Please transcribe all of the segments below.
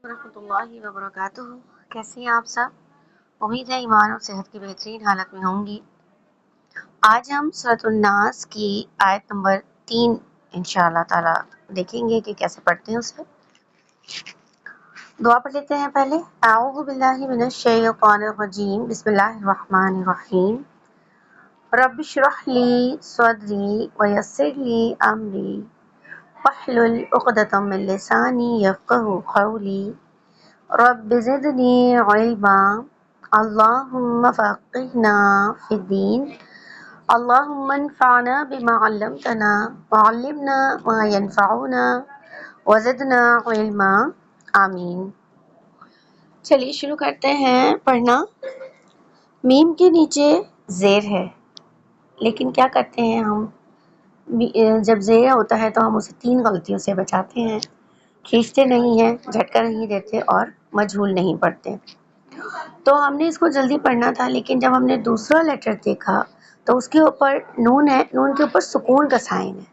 वरहमतुल्लाहि वबरकातुहू। कैसे हैं आप सब? उम्मीद है ईमान और सेहत की बेहतरीन हालत में होंगी। आज हम सूरह नास की आयत नंबर 3 इंशाअल्लाह ताला देखेंगे कि कैसे पढ़ते हैं उसे। दुआ पढ़ लेते हैं पहले। अऊज़ु बिल्लाहि मिनश शैतानिर रजीम। बिस्मिल्लाहिर रहमानिर रहीम। रब्बिश्रह ली सदरी व यस्सिर ली अमरी वहलुल उक़दतम मिन लिसानी यफ़क़हू क़ौली रब्बि ज़िदनी इल्मा अल्लाहुम्मा फ़क़्हिना फ़िद्दीन अल्लाहुम्मा अन्फ़अना बिमा अल्लमतना वअल्लिमना मा यनफ़अुना वज़िदना इल्मा। आमीन। चलिए शुरू करते हैं पढ़ना। मीम के नीचे ज़ेर है, लेकिन क्या करते हैं हम, जब ज़ेर होता है तो हम उसे 3 गलतियों से बचाते हैं। खींचते नहीं हैं, झटका नहीं देते और मजहूल नहीं पढ़ते। तो हमने इसको जल्दी पढ़ना था, लेकिन जब हमने दूसरा लेटर देखा तो उसके ऊपर नून है, नून के ऊपर सुकून का साइन है।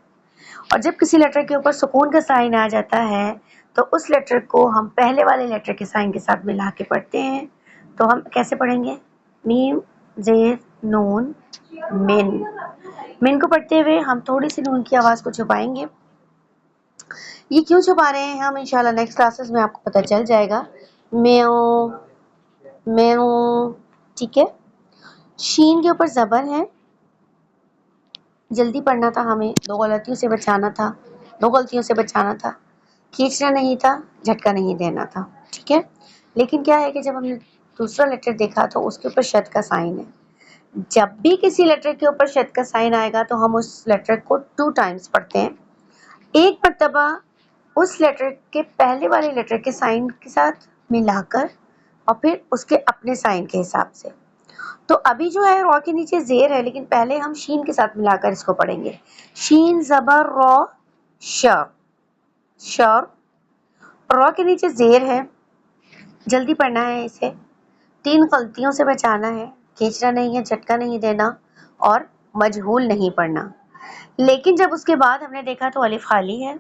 और जब किसी लेटर के ऊपर सुकून का साइन आ जाता है तो उस लेटर को हम पहले वाले लेटर के साइन के साथ मिला के पढ़ते हैं। तो हम कैसे पढ़ेंगे? मीम ज़ेर नून मिन। मिन को पढ़ते हुए हम थोड़ी सी नून की आवाज़ को छुपाएंगे। ये क्यों छुपा रहे हैं हम इंशाल्लाह नेक्स्ट क्लासेस में आपको पता चल जाएगा। म्याऊ म्याऊ, ठीक है। शीन के ऊपर ज़बर है, जल्दी पढ़ना था हमें, 2 गलतियों से बचाना था, 2 गलतियों से बचाना था। खींचना नहीं था, झटका नहीं देना था, ठीक है। लेकिन क्या है कि जब हमने दूसरा लेटर देखा तो उसके ऊपर शद का साइन है। जब भी किसी लेटर के ऊपर शद का साइन आएगा तो हम उस लेटर को 2 टाइम्स पढ़ते हैं। एक मर्तबा उस लेटर के पहले वाले लेटर के साइन के साथ मिलाकर और फिर उसके अपने साइन के हिसाब से। तो अभी जो है रॉ के नीचे ज़ेर है, लेकिन पहले हम शीन के साथ मिलाकर इसको पढ़ेंगे। शीन ज़बर रॉ शर शर। रॉ के नीचे ज़ेर है, जल्दी पढ़ना है इसे, 3 गलतियों से बचाना है, खींचना नहीं है, झटका नहीं देना और मजहूल नहीं पढ़ना। लेकिन जब उसके बाद हमने देखा तो अलिफ खाली है,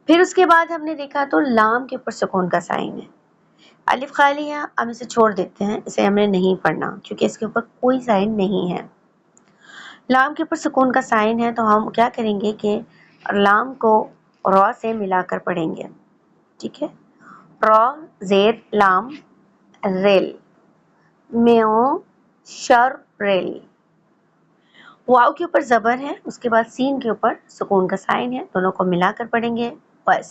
फिर उसके बाद हमने देखा तो लाम के ऊपर सुकून का साइन है। अलिफ खाली है, हम इसे छोड़ देते हैं, इसे हमने नहीं पढ़ना क्योंकि इसके ऊपर कोई साइन नहीं है। लाम के ऊपर सुकून का साइन है, तो हम क्या करेंगे कि लाम को रॉ से मिलाकर पढ़ेंगे, ठीक है। रॉ ज़ेर लाम रेल म्यो शर रेल। वाव के ऊपर ज़बर है, उसके बाद सीन के ऊपर सुकून का साइन है, दोनों को मिलाकर पढ़ेंगे बस।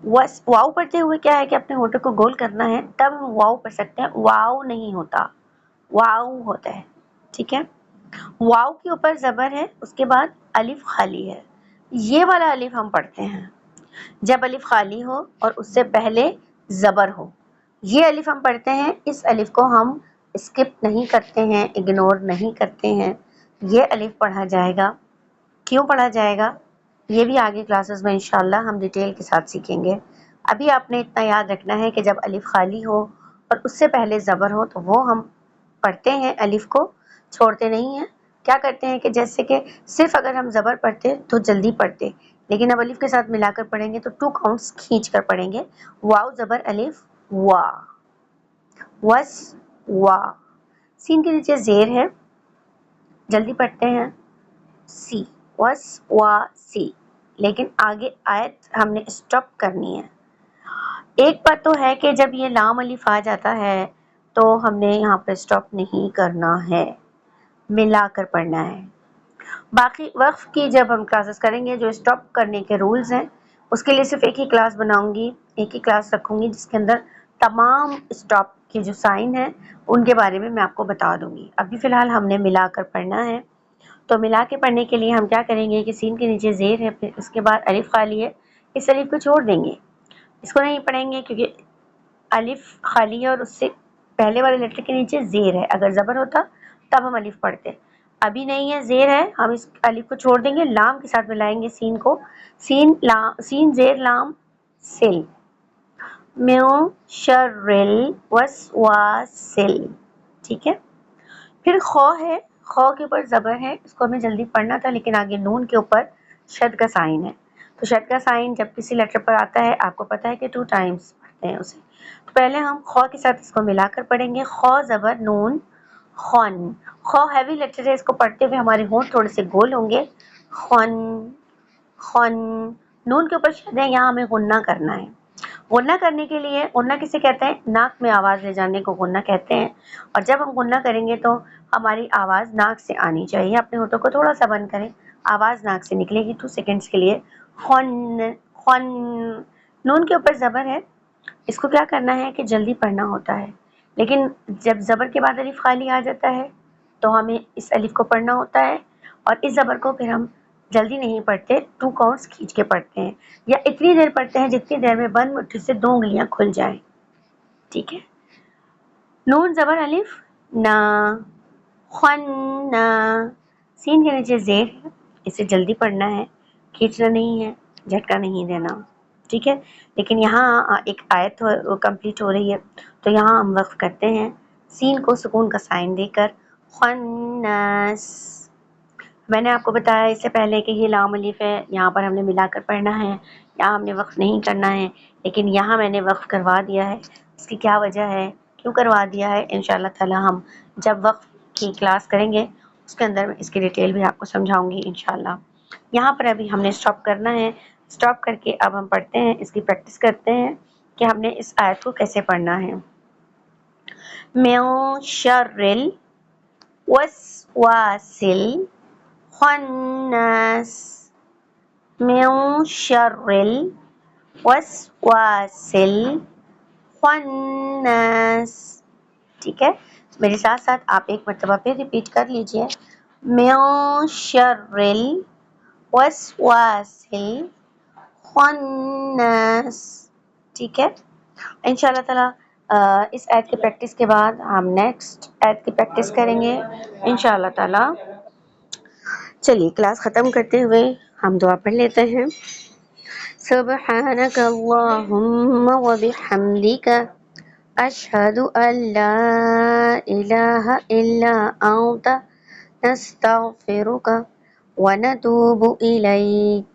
वाव पढ़ते हुए क्या है कि अपने होठों को गोल करना है, तब हम वाव पढ़ सकते हैं। वाव नहीं होता, वाव होता है, ठीक है। वाव के ऊपर ज़बर है, उसके बाद अलिफ खाली है, ये वाला अलिफ हम पढ़ते हैं। जब अलिफ खाली हो और उससे पहले ज़बर हो, ये अलिफ हम पढ़ते हैं। इस अलिफ को हम स्किप नहीं करते हैं, इग्नोर नहीं करते हैं, ये अलिफ पढ़ा जाएगा। क्यों पढ़ा जाएगा ये भी आगे क्लासेस में इंशाल्लाह हम डिटेल के साथ सीखेंगे। अभी आपने इतना याद रखना है कि जब अलिफ खाली हो और उससे पहले ज़बर हो तो वो हम पढ़ते हैं, अलिफ को छोड़ते नहीं हैं। क्या करते हैं कि जैसे कि सिर्फ अगर हम ज़बर पढ़ते तो जल्दी पढ़ते, लेकिन अब अलिफ के साथ मिलाकर पढ़ेंगे तो 2 काउंट्स खींच कर पढ़ेंगे। वाव ज़बर अलिफ वा, वस वा। सीन के नीचे ज़ेर है, जल्दी पढ़ते हैं, सी वस वा सी। लेकिन आगे आयत हमने स्टॉप करनी है। एक बात तो है कि जब ये लाम अलिफ आ जाता है तो हमने यहाँ पर स्टॉप नहीं करना है, मिलाकर पढ़ना है। बाकी वक्फ की जब हम क्लासेस करेंगे, जो स्टॉप करने के रूल्स हैं उसके लिए सिर्फ एक ही क्लास बनाऊंगी, एक ही क्लास रखूंगी जिसके अंदर तमाम स्टॉप के जो साइन हैं उनके बारे में मैं आपको बता दूंगी। अभी फ़िलहाल हमने मिलाकर पढ़ना है। तो मिला के पढ़ने के लिए हम क्या करेंगे कि सीन के नीचे ज़ेर है, फिर उसके बाद अलिफ खाली है, इस अलिफ को छोड़ देंगे, इसको नहीं पढ़ेंगे क्योंकि अलिफ खाली है और उससे पहले वाले लेटर के नीचे ज़ेर है। अगर ज़बर होता तब हम अलिफ पढ़ते, अभी नहीं है, ज़ेर है, हम इस अलिफ को छोड़ देंगे, लाम के साथ मिलाएंगे सीन को। सीन ज़ेर लाम सिल म्यो शर्रिल वस वा सिल, ठीक है। फिर खौ है, खौ के ऊपर ज़बर है, इसको हमें जल्दी पढ़ना था लेकिन आगे नून के ऊपर शद का साइन है, تو شد کا سائن جب کسی لیٹر پر آتا ہے آپ کو پتا ہے کہ 2 ٹائمز پڑھتے ہیں اسے. تو پہلے ہم خو کے ساتھ اس کو ملا کر پڑھیں گے. خو زبر نون خون. خو ہیوی لیٹر ہے, اس کو پڑھتے ہوئے ہمارے ہونٹ تھوڑے سے گول ہوں گے. خون خون. نون کے اوپر شد ہے, یہاں ہمیں غنہ کرنا ہے. غنہ کرنے کے لیے, غنہ کسے کہتے ہیں, ناک میں آواز لے جانے کو غنہ کہتے ہیں. اور جب ہم غنہ کریں گے تو ہماری آواز ناک سے آنی چاہیے. اپنے ہونٹوں کو تھوڑا سا بند کریں, آواز ناک سے نکلے گی 2 سیکنڈز کے لیے. خون خون. نون کے اوپر زبر ہے, اس کو کیا کرنا ہے کہ جلدی پڑھنا ہوتا ہے, لیکن جب زبر کے بعد الف خالی آ جاتا ہے تو ہمیں اس الف کو پڑھنا ہوتا ہے, اور اس زبر کو پھر ہم جلدی نہیں پڑھتے, 2 کاؤنٹس کھینچ کے پڑھتے ہیں, یا اتنی دیر پڑھتے ہیں جتنی دیر میں بند مٹھی سے 2 انگلیاں کھل جائیں. ٹھیک ہے. نون زبر الف نا. خون نا. سین کے نیچے زیر ہے, اسے جلدی پڑھنا ہے, کھینچنا نہیں ہے, جھٹکا نہیں دینا. ٹھیک ہے. لیکن یہاں ایک آیت کمپلیٹ ہو رہی ہے تو یہاں ہم وقف کرتے ہیں سین کو سکون کا سائن دے کر. خناس. میں نے آپ کو بتایا اس سے پہلے کہ یہ لام الف ہے, یہاں پر ہم نے ملا کر پڑھنا ہے, یہاں ہم نے وقف نہیں کرنا ہے, لیکن یہاں میں نے وقف کروا دیا ہے. اس کی کیا وجہ ہے, کیوں کروا دیا ہے, انشاءاللہ تعالی ہم جب وقف کی کلاس کریں گے اس کے اندر اس کی ڈیٹیل بھی آپ کو سمجھاؤں گی انشاءاللہ. یہاں پر ابھی ہم نے اسٹاپ کرنا ہے. اسٹاپ کر کے اب ہم پڑھتے ہیں, اس کی پریکٹس کرتے ہیں کہ ہم نے اس آیت کو کیسے پڑھنا ہے. من شر الوسواس الخناس. من شر الوسواس الخناس. ٹھیک ہے. میرے ساتھ ساتھ آپ ایک مرتبہ پھر ریپیٹ کر لیجئے. من شر الوسواس الخناس. ٹھیک ہے. انشاءاللہ تعالی اس آیت کی پریکٹس کے بعد ہم نیکسٹ آیت کی پریکٹس کریں گے انشاءاللہ تعالی. چلیے کلاس ختم کرتے ہوئے ہم دعا پڑھ لیتے ہیں. سبحانک اللہم وبحمدک اشہد ان لا الہ الا انت نستغفرک ونتوب الیک.